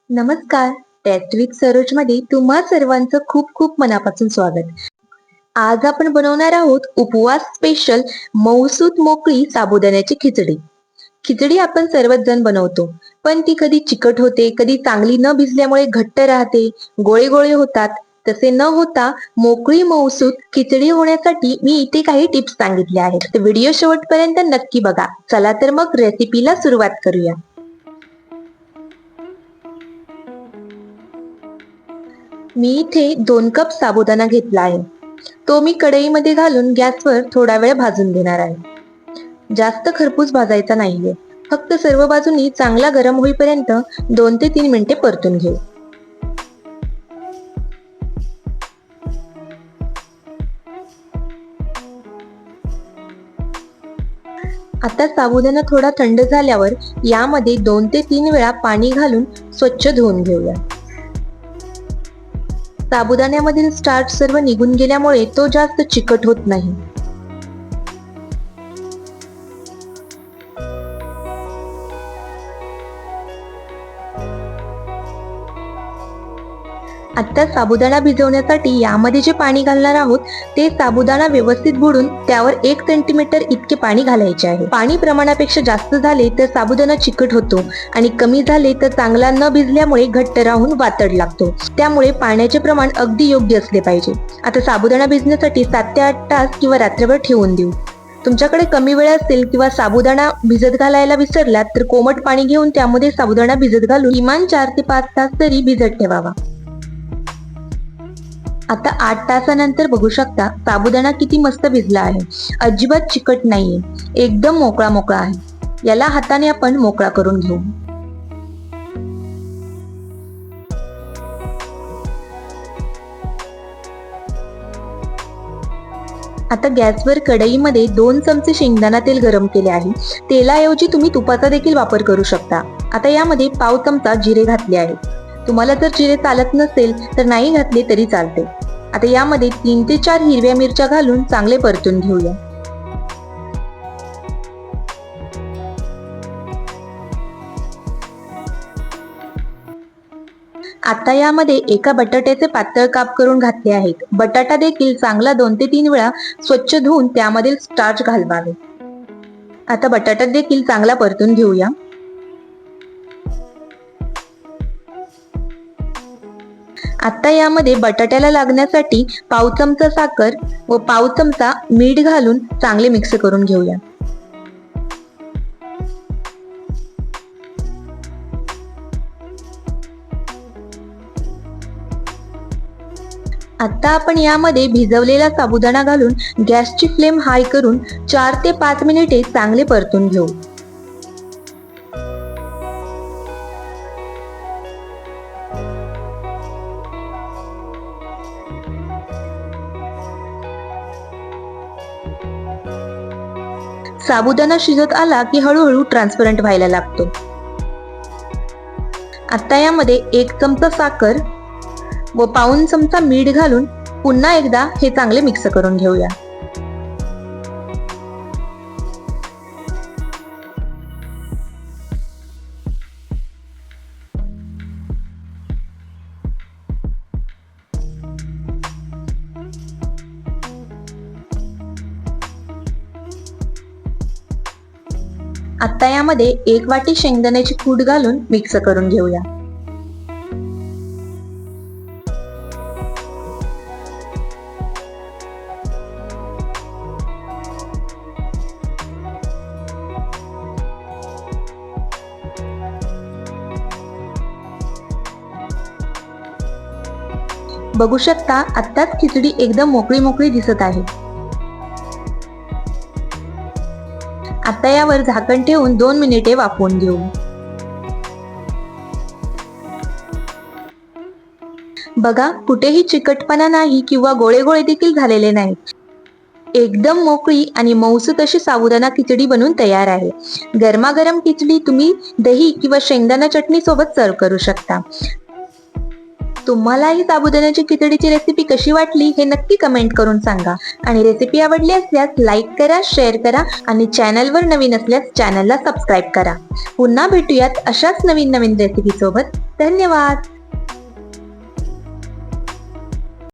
नमस्कार. Taste with Saroj मध्ये तुम्हा सर्वांचं खूप खूप मनापासून स्वागत. आज आपण बनवणार आहोत उपवास स्पेशल मऊसूत मोकळी साबुदाण्याची खिचडी. खिचडी आपण सर्वच जण बनवतो, पण ती कधी चिकट होते, कधी चांगली न भिजल्यामुळे घट्ट राहते, गोळे गोळे होतात. तसे न होता मोकळी मऊसूत खिचडी होण्यासाठी मी इथे काही टिप्स सांगितल्या आहेत. तर व्हिडिओ शेवटपर्यंत नक्की बघा. चला तर मग रेसिपीला सुरुवात करूया. मी इथे 2 कप साबुदाणा घेतला आहे. तो मी कढईमध्ये घालून गॅसवर थोडा वेळ भाजून घेणार आहे. जास्त खरपूस भाजायचा नाहीये. फक्त सर्व बाजूनी चांगला गरम होईपर्यंत 2 ते 3 मिनिटे परतून घेऊ. आता साबुदाणा थोडा थंड झाल्यावर यामध्ये 2 ते 3 वेळा पाणी घालून स्वच्छ धुवून घेऊया. साबुदाण्यामधील स्टार्च सर्व निघून गेल्यामुळे तो जास्त चिकट होत नाही. आता साबुदाणा भिजवण्यासाठी यामध्ये जे पाणी घालणार आहोत ते साबुदाणा व्यवस्थित बुडून त्यावर 1 सेंटीमीटर इतके पाणी घालायचे आहे. पाणी प्रमाणापेक्षा जास्त झाले तर साबुदाणा चिकट होतो आणि कमी झाले तर चांगला न भिजल्यामुळे घट्ट राहून वातड लागतो. त्यामुळे पाण्याचे प्रमाण अगदी योग्य असले पाहिजे. आता साबुदाणा भिजण्यासाठी 7 ते 8 तास किंवा रात्रभर ठेवून देऊ. तुमच्याकडे कमी वेळ असेल किंवा साबुदाणा भिजत घालायला विसरलात तर कोमट पाणी घेऊन त्यामध्ये साबुदाणा भिजत घालून किमान 4 ते 5 तास तरी भिजत ठेवावा. आता 8 तासानंतर बघू शकता साबुदाणा किती मस्त भिजला आहे. अजिबात चिकट नाहीये, एकदम मोकळा मोकळा आहे. याला हाताने आपण मोकळा करून घेऊ. आता गॅसवर कढईमध्ये 2 चमचे शेंगदाणा तेल गरम केले आहे. तेलाऐवजी तुम्ही तुपाचा देखील वापर करू शकता. आता यामध्ये पाव चमचा जिरे घातले आहे. तुम्हाला जर जिरे चालत नसेल तर नाही घातले तरी चालते. आता यामध्ये 3 ते 4 हिरव्या मिरच्या घालून चांगले परतून घेऊया. आता यामध्ये एका बटाट्याचे पातळ काप करून घातले आहेत. बटाटा देखील चांगला 2 ते 3 वेळा स्वच्छ धुवून त्यामधील स्टार्च घालवावे. आता बटाटा देखील चांगला परतून घेऊया. आता यामध्ये बटाट्याला लागण्यासाठी पाव चमचा साखर व पाव चमचा मीठ घालून चांगले मिक्स करून घेऊया. आता आपण यामध्ये भिजवलेला साबुदाणा घालून गॅसची फ्लेम हाय करून 4 ते 5 मिनिटे चांगले परतून घेऊ. साबुदाणा शिजत आला की हळूहळू ट्रान्सपरंट व्हायला लागतो. आता यामध्ये 1 चमचा साखर व पाऊण चमचा मीठ घालून पुन्हा एकदा हे चांगले मिक्स करून घेऊया. आता यामध्ये 1 वाटी शेंगदाण्याची कूट घालून मिक्स करून घेऊया. बघू शकता आत्ताच खिचडी एकदम मोकळी मोकळी दिसत आहे. आता यावर झाकण ठेवून 2 मिनिटे वाफवून घेऊ. बघा कुठेही चिकटपणा नाही किंवा गोळे गोळे देखील झालेले नाहीत. एकदम मोकळी आणि मऊसूत अशी साबुदाणा खिचडी बनून तयार आहे. गरमागरम खिचडी तुम्ही दही किंवा शेंगदाणा चटणी सोबत सर्व करू शकता. तुम्हाला ही साबुदाण्याची खिचडीची रेसिपी कशी वाटली हे नक्की कमेंट करून सांगा. आणि रेसिपी आवडली असल्यास लाईक करा, शेअर करा आणि चॅनलवर नवीन असल्यास चॅनलला सबस्क्राईब करा. पुन्हा भेटूयात अशाच नवीन नवीन रेसिपी सोबत. धन्यवाद.